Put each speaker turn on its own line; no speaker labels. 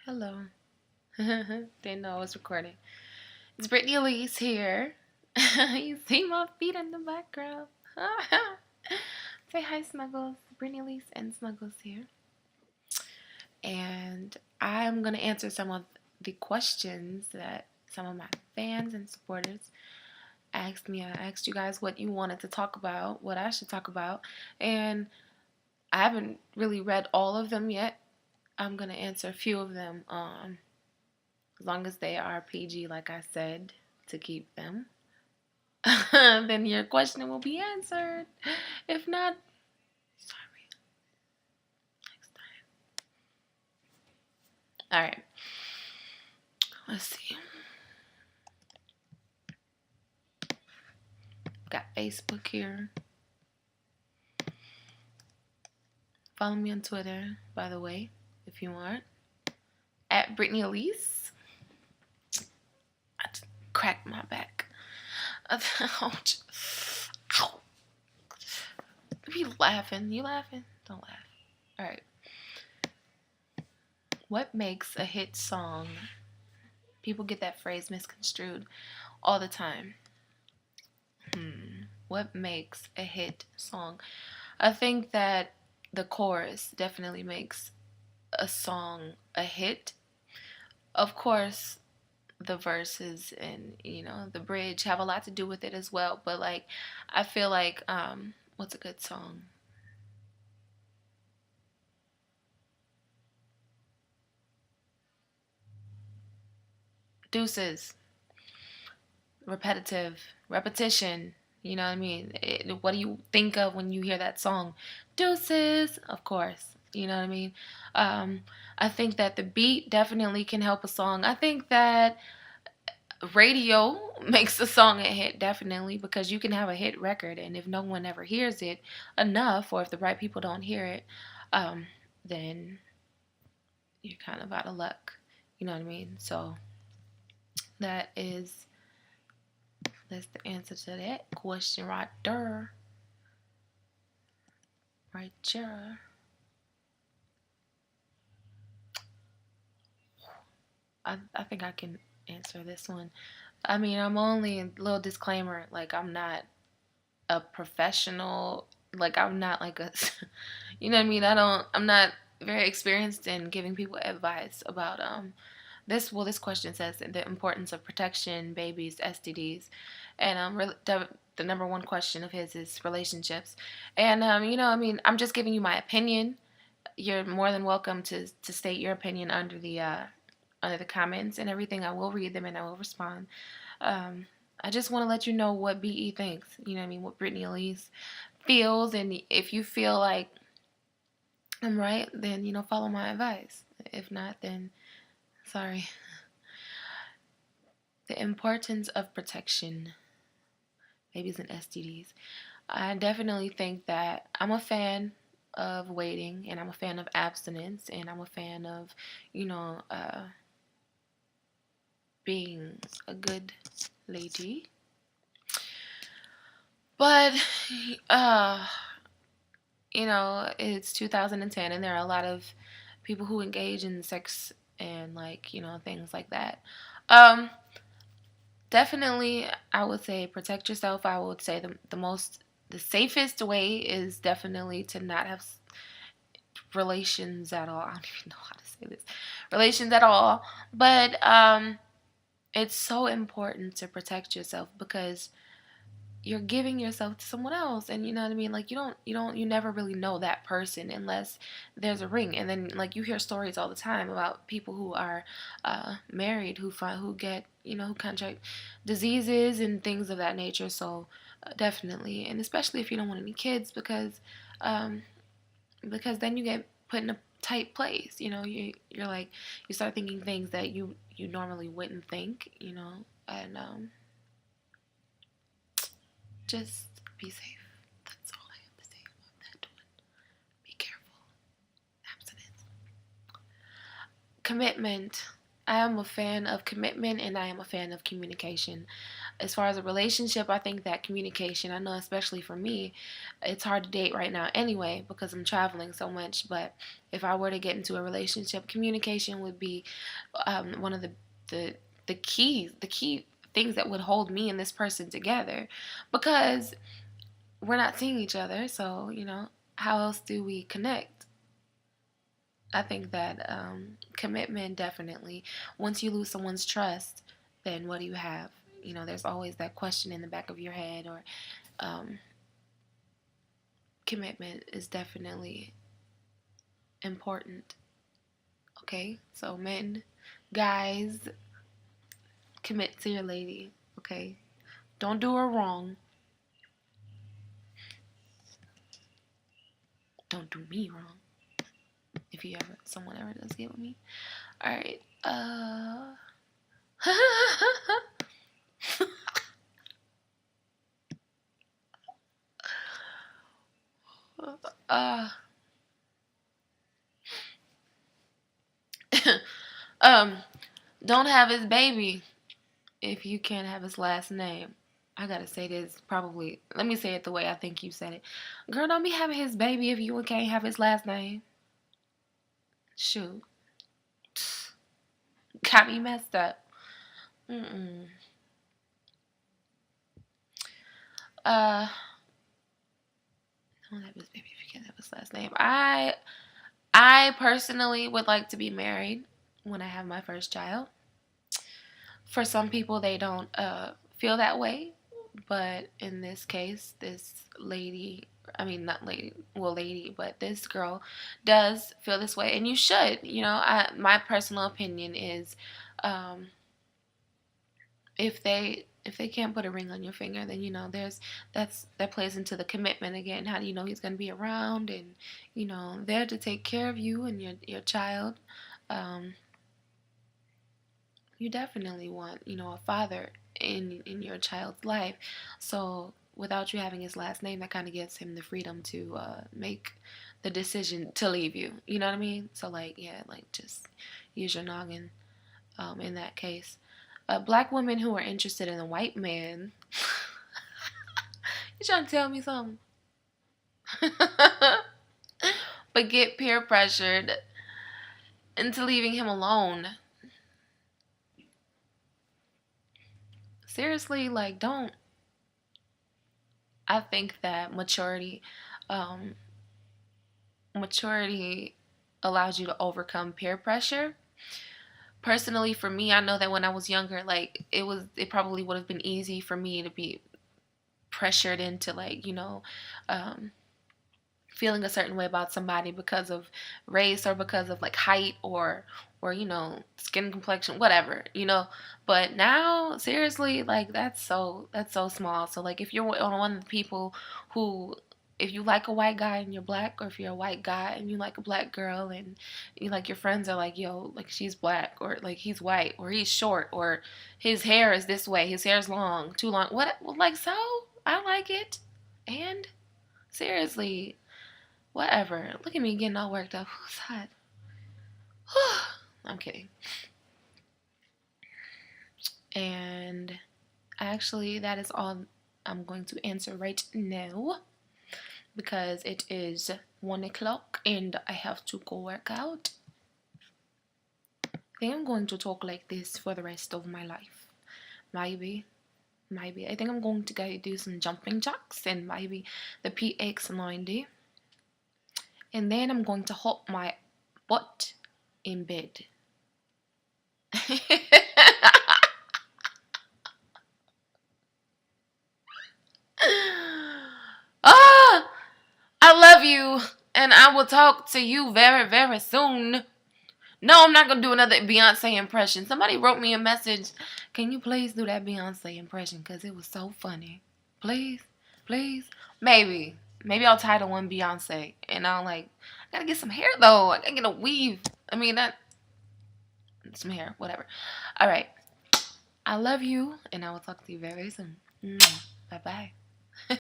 Hello. Didn't know I was recording. It's Britni Elise here. You see my feet in the background. Say hi, Snuggles. Britni Elise and Snuggles here. And I'm going to answer some of the questions that some of my fans and supporters asked me. I asked you guys what you wanted to talk about, what I should talk about. And I haven't really read all of them yet. I'm going to answer a few of them. As long as they are PG, like I said, to keep them, then your question will be answered. If not, sorry. Next time. All right. Let's see. Got Facebook here. Follow me on Twitter, by the way, if you want. At Britni Elise. I just cracked my back. Ouch. Ow. You laughing? You laughing? Don't laugh. All right. What makes a hit song? People get that phrase misconstrued all the time. What makes a hit song? I think that the chorus definitely makes a song a hit. Of course, the verses and the bridge have a lot to do with it as well. But I feel like what's a good song? Deuces. Repetition. You know what I mean? What do you think of when you hear that song? Deuces, of course. You know what I mean? I think that the beat definitely can help a song. I think that radio makes a song a hit, definitely, because you can have a hit record, and if no one ever hears it enough, or if the right people don't hear it, then you're kind of out of luck. You know what I mean? So that's the answer to that question right there. Right there. I think I can answer this one. I mean, I'm only a little disclaimer, like I'm not a professional, like I'm not like a you know what I mean? I'm not very experienced in giving people advice about this question says the importance of protection, babies, STDs, and the number one question of his is relationships. And I mean, I'm just giving you my opinion. You're more than welcome to state your opinion under the comments and everything. I will read them and I will respond. I just want to let you know what BE thinks. You know what I mean? What Britni Elise feels, and if you feel like I'm right, then follow my advice. If not, then sorry. The importance of protection, babies and STDs. I definitely think that I'm a fan of waiting, and I'm a fan of abstinence, and I'm a fan of, being a good lady. But, it's 2010, and there are a lot of people who engage in sex and things like that. Definitely, I would say protect yourself. I would say the safest way is definitely to not have relations at all. I don't even know how to say this. Relations at all. But it's so important to protect yourself because you're giving yourself to someone else, and you know what I mean. Like you never really know that person unless there's a ring. And then you hear stories all the time about people who are married who get who contract diseases and things of that nature. So definitely, and especially if you don't want any kids, because then you get put in a tight place. You're like you start thinking things that you normally wouldn't think. And just be safe. That's all I have to say about that one. Be careful. Abstinence. Commitment. I am a fan of commitment, and I am a fan of communication. As far as a relationship, I think that communication, I know especially for me, it's hard to date right now anyway because I'm traveling so much. But if I were to get into a relationship, communication would be one of the the key things that would hold me and this person together, because we're not seeing each other. So how else do we connect? I think that commitment, definitely. Once you lose someone's trust, then what do you have? There's always that question in the back of your head. Or um, commitment is definitely important. Okay, so men, guys, commit to your lady. Okay, don't do her wrong. Don't do me wrong. If someone ever does get with me. All right. uh, um, don't have his baby if you can't have his last name. I gotta say this probably. Let me say it the way I think you said it. Girl, don't be having his baby if you can't have his last name. Shoot. Got me messed up. Mm-mm. Uh, don't have his baby if you can't have his last name. I personally would like to be married when I have my first child. For some people, they don't feel that way. But in this case, this lady, I mean, not lady, well, lady, but this girl does feel this way. And you should, my personal opinion is if they can't put a ring on your finger, then that plays into the commitment again. How do you know he's going to be around and there to take care of you and your child? Um, you definitely want a father in your child's life. So without you having his last name, that kind of gives him the freedom to make the decision to leave you. You know what I mean? So just use your noggin in that case. Black women who are interested in a white man. You trying to tell me something? But get peer pressured into leaving him alone. Seriously, don't. I think that maturity allows you to overcome peer pressure. Personally, for me, I know that when I was younger, it probably would have been easy for me to be pressured into um, feeling a certain way about somebody because of race or because of height or skin complexion, whatever. But now, seriously, that's so small. So if you're one of the people who, if you like a white guy and you're black, or if you're a white guy and you like a black girl and your friends are yo, she's black, or he's white, or he's short, or his hair is this way, his hair's long, too long, what, so I like it. And seriously, whatever. Look at me getting all worked up. Who's hot? I'm kidding. And actually, that is all I'm going to answer right now, because it is 1 o'clock and I have to go work out. I think I'm going to talk like this for the rest of my life. Maybe. I think I'm going to go do some jumping jacks and maybe the PX90. And then I'm going to hop my butt in bed. Ah, I love you, and I will talk to you very, very soon. No, I'm not going to do another Beyonce impression. Somebody wrote me a message. Can you please do that Beyonce impression? Because it was so funny. Please? Please? Maybe. Maybe I'll title one Beyonce. And I'll I got to get some hair, though. I got to get a weave. I mean, some hair. Whatever. All right. I love you, and I will talk to you very soon. Bye-bye.